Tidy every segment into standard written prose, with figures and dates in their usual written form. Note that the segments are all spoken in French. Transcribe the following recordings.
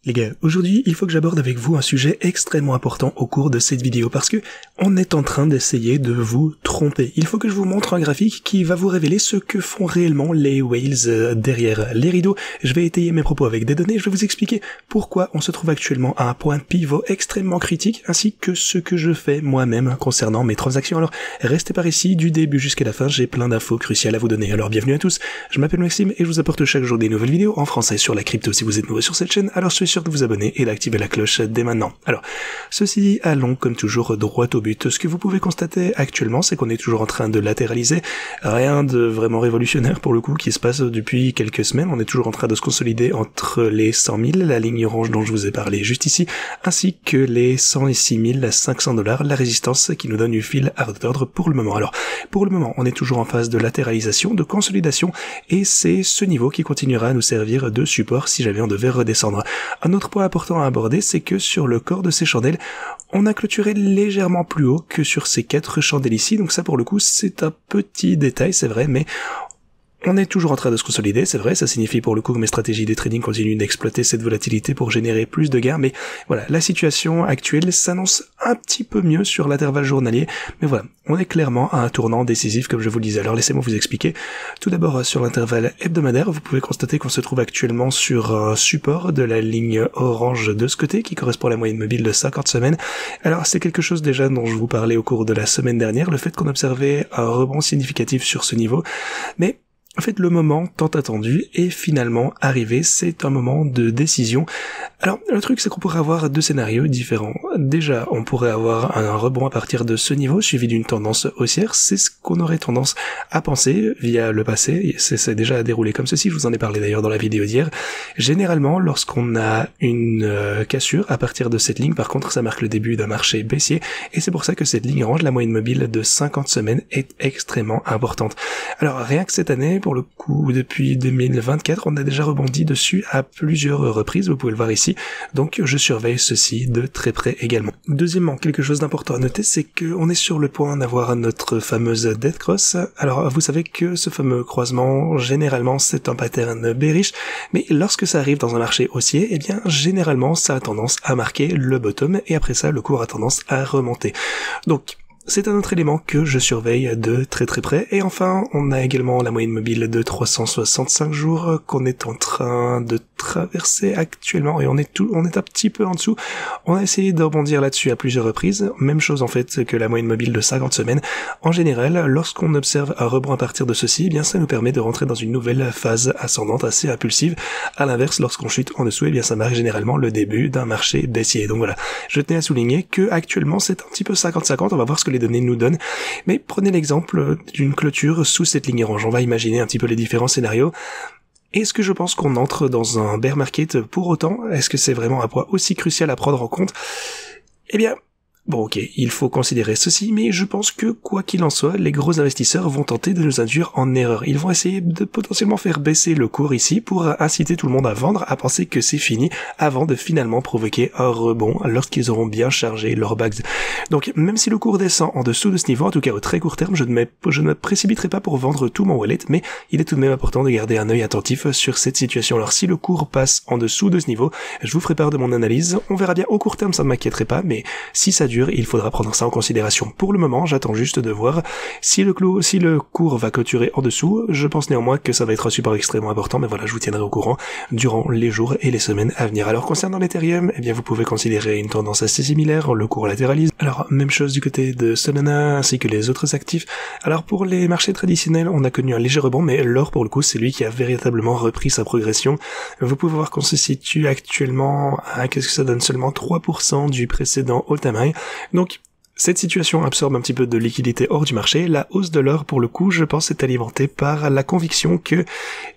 Les gars, aujourd'hui, il faut que j'aborde avec vous un sujet extrêmement important au cours de cette vidéo parce que on est en train d'essayer de vous tromper. Il faut que je vous montre un graphique qui va vous révéler ce que font réellement les whales derrière les rideaux. Je vais étayer mes propos avec des données, je vais vous expliquer pourquoi on se trouve actuellement à un point de pivot extrêmement critique ainsi que ce que je fais moi-même concernant mes transactions. Alors, restez par ici du début jusqu'à la fin, j'ai plein d'infos cruciales à vous donner. Alors, bienvenue à tous, je m'appelle Maxime et je vous apporte chaque jour des nouvelles vidéos en français sur la crypto si vous êtes nouveau sur cette chaîne. Alors, je suis sûr de vous abonner et d'activer la cloche dès maintenant. Alors, ceci allons comme toujours droit au but. Ce que vous pouvez constater actuellement, c'est qu'on est toujours en train de latéraliser. Rien de vraiment révolutionnaire pour le coup qui se passe depuis quelques semaines. On est toujours en train de se consolider entre les 100 000, la ligne orange dont je vous ai parlé juste ici, ainsi que les 106 500 $, la résistance qui nous donne du fil à retordre pour le moment. Alors, pour le moment, on est toujours en phase de latéralisation, de consolidation, et c'est ce niveau qui continuera à nous servir de support si jamais on devait redescendre. Un autre point important à aborder, c'est que sur le corps de ces chandelles, on a clôturé légèrement plus haut que sur ces 4 chandelles ici, donc ça pour le coup c'est un petit détail, c'est vrai, mais on est toujours en train de se consolider, c'est vrai, ça signifie pour le coup que mes stratégies de trading continuent d'exploiter cette volatilité pour générer plus de gains, mais voilà, la situation actuelle s'annonce un petit peu mieux sur l'intervalle journalier, mais voilà, on est clairement à un tournant décisif comme je vous le disais. Alors laissez-moi vous expliquer. Tout d'abord sur l'intervalle hebdomadaire, vous pouvez constater qu'on se trouve actuellement sur un support de la ligne orange de ce côté qui correspond à la moyenne mobile de 50 semaines. Alors c'est quelque chose déjà dont je vous parlais au cours de la semaine dernière, le fait qu'on observait un rebond significatif sur ce niveau, mais en fait, le moment tant attendu est finalement arrivé, c'est un moment de décision. Alors, le truc, c'est qu'on pourrait avoir deux scénarios différents. Déjà, on pourrait avoir un rebond à partir de ce niveau, suivi d'une tendance haussière, c'est ce qu'on aurait tendance à penser via le passé, c'est déjà déroulé comme ceci, je vous en ai parlé d'ailleurs dans la vidéo d'hier. Généralement, lorsqu'on a une cassure à partir de cette ligne, par contre, ça marque le début d'un marché baissier, et c'est pour ça que cette ligne orange, la moyenne mobile de 50 semaines, est extrêmement importante. Alors, rien que cette année, pour le coup, depuis 2024, on a déjà rebondi dessus à plusieurs reprises, vous pouvez le voir ici, donc je surveille ceci de très près également. Deuxièmement, quelque chose d'important à noter, c'est qu'on est sur le point d'avoir notre fameuse dead cross. Alors, vous savez que ce fameux croisement, généralement, c'est un pattern bearish, mais lorsque ça arrive dans un marché haussier, eh bien, généralement, ça a tendance à marquer le bottom, et après ça, le cours a tendance à remonter. Donc, c'est un autre élément que je surveille de très très près. Et enfin, on a également la moyenne mobile de 365 jours qu'on est en train de traverser actuellement et on est un petit peu en dessous. On a essayé de rebondir là-dessus à plusieurs reprises. Même chose en fait que la moyenne mobile de 50 semaines. En général, lorsqu'on observe un rebond à partir de ceci, eh bien ça nous permet de rentrer dans une nouvelle phase ascendante assez impulsive. À l'inverse, lorsqu'on chute en dessous, eh bien ça marque généralement le début d'un marché baissier. Donc voilà, je tenais à souligner que actuellement c'est un petit peu 50-50. On va voir ce que les données nous donnent. Mais prenez l'exemple d'une clôture sous cette ligne orange. On va imaginer un petit peu les différents scénarios. Est-ce que je pense qu'on entre dans un bear market pour autant? Est-ce que c'est vraiment un point aussi crucial à prendre en compte? Eh bien, bon ok, il faut considérer ceci, mais je pense que quoi qu'il en soit, les gros investisseurs vont tenter de nous induire en erreur. Ils vont essayer de potentiellement faire baisser le cours ici pour inciter tout le monde à vendre, à penser que c'est fini, avant de finalement provoquer un rebond lorsqu'ils auront bien chargé leurs bags. Donc même si le cours descend en dessous de ce niveau, en tout cas au très court terme, je ne me précipiterai pas pour vendre tout mon wallet, mais il est tout de même important de garder un œil attentif sur cette situation. Alors si le cours passe en dessous de ce niveau, je vous ferai part de mon analyse, on verra bien au court terme, ça ne m'inquiéterait pas, mais si ça dure, il faudra prendre ça en considération. Pour le moment, j'attends juste de voir si le cours va clôturer en dessous. Je pense néanmoins que ça va être un support extrêmement important, mais voilà, je vous tiendrai au courant durant les jours et les semaines à venir. Alors concernant l'Ethereum, eh bien vous pouvez considérer une tendance assez similaire, le cours latéralise. Alors même chose du côté de Solana ainsi que les autres actifs. Alors pour les marchés traditionnels, on a connu un léger rebond, mais l'or pour le coup, c'est lui qui a véritablement repris sa progression. Vous pouvez voir qu'on se situe actuellement à, qu'est-ce que ça donne, seulement 3% du précédent all-time high. Donc, cette situation absorbe un petit peu de liquidité hors du marché. La hausse de l'or, pour le coup, je pense, est alimentée par la conviction que,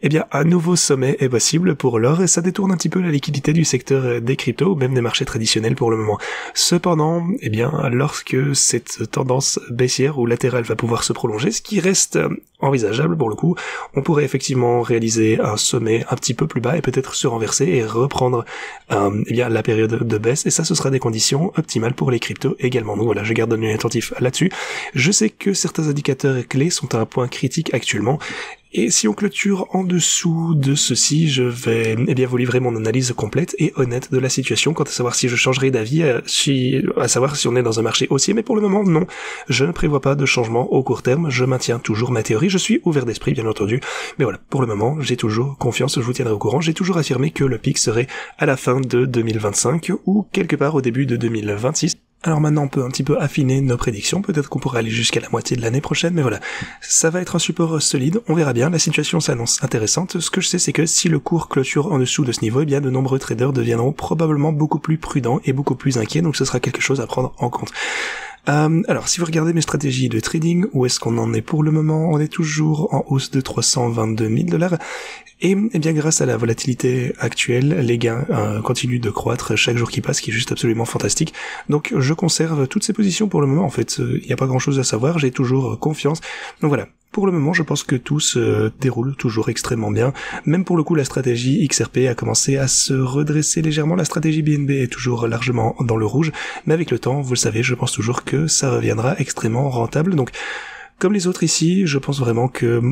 eh bien, un nouveau sommet est possible pour l'or et ça détourne un petit peu la liquidité du secteur des cryptos ou même des marchés traditionnels pour le moment. Cependant, eh bien, lorsque cette tendance baissière ou latérale va pouvoir se prolonger, ce qui reste envisageable pour le coup, on pourrait effectivement réaliser un sommet un petit peu plus bas et peut-être se renverser et reprendre, eh bien, la période de baisse et ça, ce sera des conditions optimales pour les cryptos également. Donc voilà, je garde un œil attentif là-dessus. Je sais que certains indicateurs clés sont à un point critique actuellement Et si on clôture en dessous de ceci, je vais vous livrer mon analyse complète et honnête de la situation quant à savoir si je changerai d'avis, à savoir si on est dans un marché haussier, mais pour le moment non, je ne prévois pas de changement au court terme, je maintiens toujours ma théorie, je suis ouvert d'esprit bien entendu, mais voilà, pour le moment j'ai toujours confiance, je vous tiendrai au courant, j'ai toujours affirmé que le pic serait à la fin de 2025 ou quelque part au début de 2026. Alors maintenant on peut un petit peu affiner nos prédictions, peut-être qu'on pourra aller jusqu'à la moitié de l'année prochaine, mais voilà, ça va être un support solide, on verra bien, la situation s'annonce intéressante, ce que je sais c'est que si le cours clôture en dessous de ce niveau, eh bien de nombreux traders deviendront probablement beaucoup plus prudents et beaucoup plus inquiets, donc ce sera quelque chose à prendre en compte. Alors, si vous regardez mes stratégies de trading, où est-ce qu'on en est pour le moment? On est toujours en hausse de 322 000 $. Et eh bien, grâce à la volatilité actuelle, les gains continuent de croître chaque jour qui passe, ce qui est juste absolument fantastique. Donc, je conserve toutes ces positions pour le moment. En fait, il n'y a pas grand-chose à savoir. J'ai toujours confiance. Donc voilà. Pour le moment, je pense que tout se déroule toujours extrêmement bien. Même pour le coup, la stratégie XRP a commencé à se redresser légèrement. La stratégie BNB est toujours largement dans le rouge. Mais avec le temps, vous le savez, je pense toujours que ça reviendra extrêmement rentable. Donc, comme les autres ici, je pense vraiment que...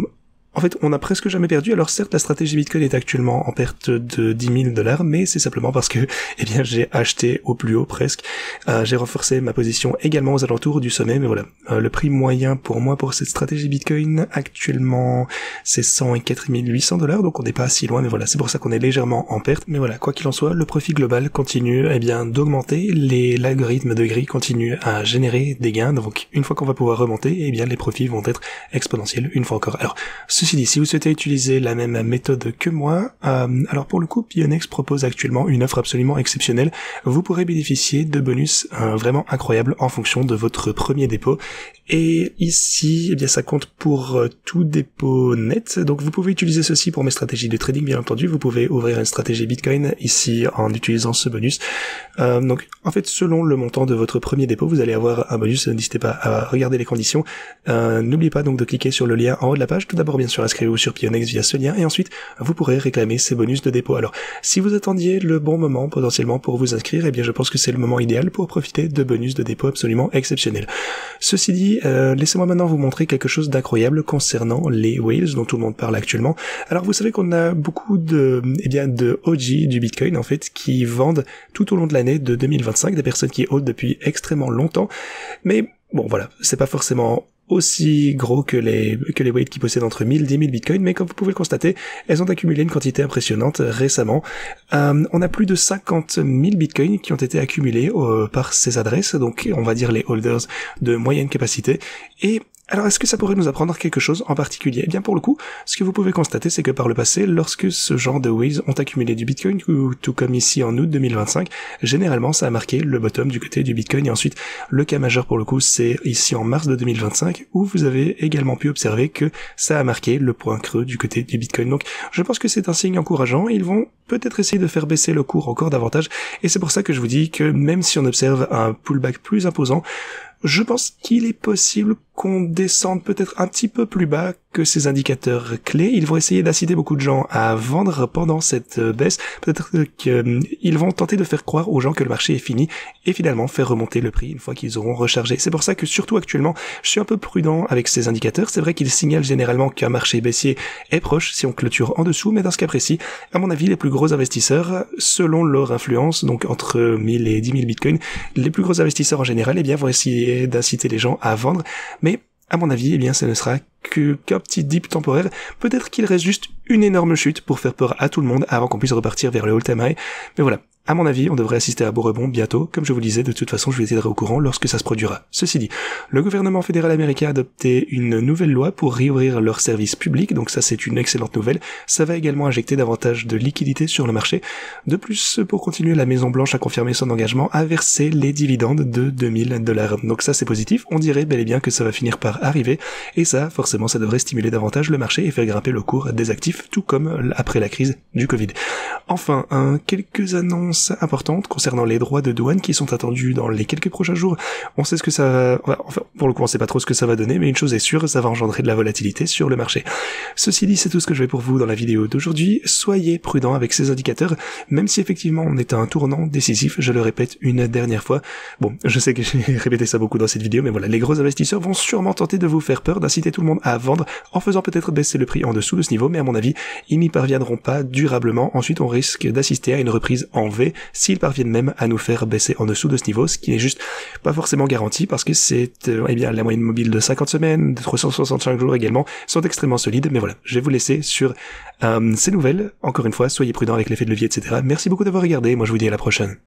En fait, on n'a presque jamais perdu. Alors certes, la stratégie Bitcoin est actuellement en perte de 10 000 $, mais c'est simplement parce que, eh bien, j'ai acheté au plus haut presque. J'ai renforcé ma position également aux alentours du sommet, mais voilà. Le prix moyen pour moi pour cette stratégie Bitcoin actuellement, c'est 104 800 $, donc on n'est pas si loin, mais voilà, c'est pour ça qu'on est légèrement en perte. Mais voilà, quoi qu'il en soit, le profit global continue, eh bien, d'augmenter. L'algorithme de gris continue à générer des gains, donc une fois qu'on va pouvoir remonter, eh bien, les profits vont être exponentiels une fois encore. Alors, ceci dit, si vous souhaitez utiliser la même méthode que moi, alors pour le coup, Pionex propose actuellement une offre absolument exceptionnelle. Vous pourrez bénéficier de bonus vraiment incroyables en fonction de votre premier dépôt. Et ici, eh bien, ça compte pour tout dépôt net. Donc, vous pouvez utiliser ceci pour mes stratégies de trading, bien entendu. Vous pouvez ouvrir une stratégie Bitcoin ici en utilisant ce bonus. Donc, en fait, selon le montant de votre premier dépôt, vous allez avoir un bonus. N'hésitez pas à regarder les conditions. N'oubliez pas donc de cliquer sur le lien en haut de la page. Tout d'abord, bien sûr, inscrivez-vous sur Pionex via ce lien et ensuite vous pourrez réclamer ces bonus de dépôt. Alors si vous attendiez le bon moment potentiellement pour vous inscrire, eh bien je pense que c'est le moment idéal pour profiter de bonus de dépôt absolument exceptionnels. Ceci dit, laissez-moi maintenant vous montrer quelque chose d'incroyable concernant les whales dont tout le monde parle actuellement. Alors vous savez qu'on a beaucoup de OG du Bitcoin en fait qui vendent tout au long de l'année de 2025, des personnes qui hodent depuis extrêmement longtemps, mais bon voilà, c'est pas forcément aussi gros que les whales qui possèdent entre 1000 et 10 000 bitcoins, mais comme vous pouvez le constater, elles ont accumulé une quantité impressionnante récemment. On a plus de 50 000 bitcoins qui ont été accumulés par ces adresses, donc on va dire les holders de moyenne capacité, et alors, est-ce que ça pourrait nous apprendre quelque chose en particulier? Eh bien, pour le coup, ce que vous pouvez constater, c'est que par le passé, lorsque ce genre de whales ont accumulé du Bitcoin, tout comme ici en août 2025, généralement, ça a marqué le bottom du côté du Bitcoin. Et ensuite, le cas majeur pour le coup, c'est ici en mars de 2025, où vous avez également pu observer que ça a marqué le point creux du côté du Bitcoin. Donc, je pense que c'est un signe encourageant. Ils vont peut-être essayer de faire baisser le cours encore davantage. Et c'est pour ça que je vous dis que même si on observe un pullback plus imposant, je pense qu'il est possible qu'on descende peut-être un petit peu plus bas que ces indicateurs clés. Ils vont essayer d'inciter beaucoup de gens à vendre pendant cette baisse. Peut-être qu'ils vont tenter de faire croire aux gens que le marché est fini et finalement faire remonter le prix une fois qu'ils auront rechargé. C'est pour ça que surtout actuellement, je suis un peu prudent avec ces indicateurs. C'est vrai qu'ils signalent généralement qu'un marché baissier est proche si on clôture en dessous, mais dans ce cas précis, à mon avis, les plus gros investisseurs, selon leur influence, donc entre 1000 et 10 000 bitcoins, les plus gros investisseurs en général, eh bien, vont essayer d'inciter les gens à vendre. Mais à mon avis, eh bien, ce ne sera qu'un petit dip temporaire. Peut-être qu'il reste juste une énorme chute pour faire peur à tout le monde avant qu'on puisse repartir vers le all-time high. Mais voilà. À mon avis, on devrait assister à un beau rebond bientôt. Comme je vous le disais, de toute façon, je vous tiendrai au courant lorsque ça se produira. Ceci dit, le gouvernement fédéral américain a adopté une nouvelle loi pour réouvrir leurs services publics, donc ça c'est une excellente nouvelle. Ça va également injecter davantage de liquidités sur le marché. De plus, pour continuer, la Maison Blanche a confirmé son engagement à verser les dividendes de 2000 $. Donc ça c'est positif, on dirait bel et bien que ça va finir par arriver, et ça, forcément, ça devrait stimuler davantage le marché et faire grimper le cours des actifs, tout comme après la crise du Covid. Enfin, quelques annonces annonce importante concernant les droits de douane qui sont attendus dans les quelques prochains jours. On sait ce que ça va... Enfin, pour le coup, on sait pas trop ce que ça va donner, mais une chose est sûre, ça va engendrer de la volatilité sur le marché. Ceci dit, c'est tout ce que je vais pour vous dans la vidéo d'aujourd'hui. Soyez prudents avec ces indicateurs, même si effectivement on est à un tournant décisif, je le répète une dernière fois. Bon, je sais que j'ai répété ça beaucoup dans cette vidéo, mais voilà, les gros investisseurs vont sûrement tenter de vous faire peur, d'inciter tout le monde à vendre, en faisant peut-être baisser le prix en dessous de ce niveau, mais à mon avis, ils n'y parviendront pas durablement. Ensuite, on risque d'assister à une reprise en V, s'ils parviennent même à nous faire baisser en dessous de ce niveau, ce qui n'est juste pas forcément garanti, parce que c'est, eh bien, la moyenne mobile de 50 semaines, de 365 jours également, sont extrêmement solides, mais voilà, je vais vous laisser sur ces nouvelles. Encore une fois, soyez prudents avec l'effet de levier, etc. Merci beaucoup d'avoir regardé, moi je vous dis à la prochaine.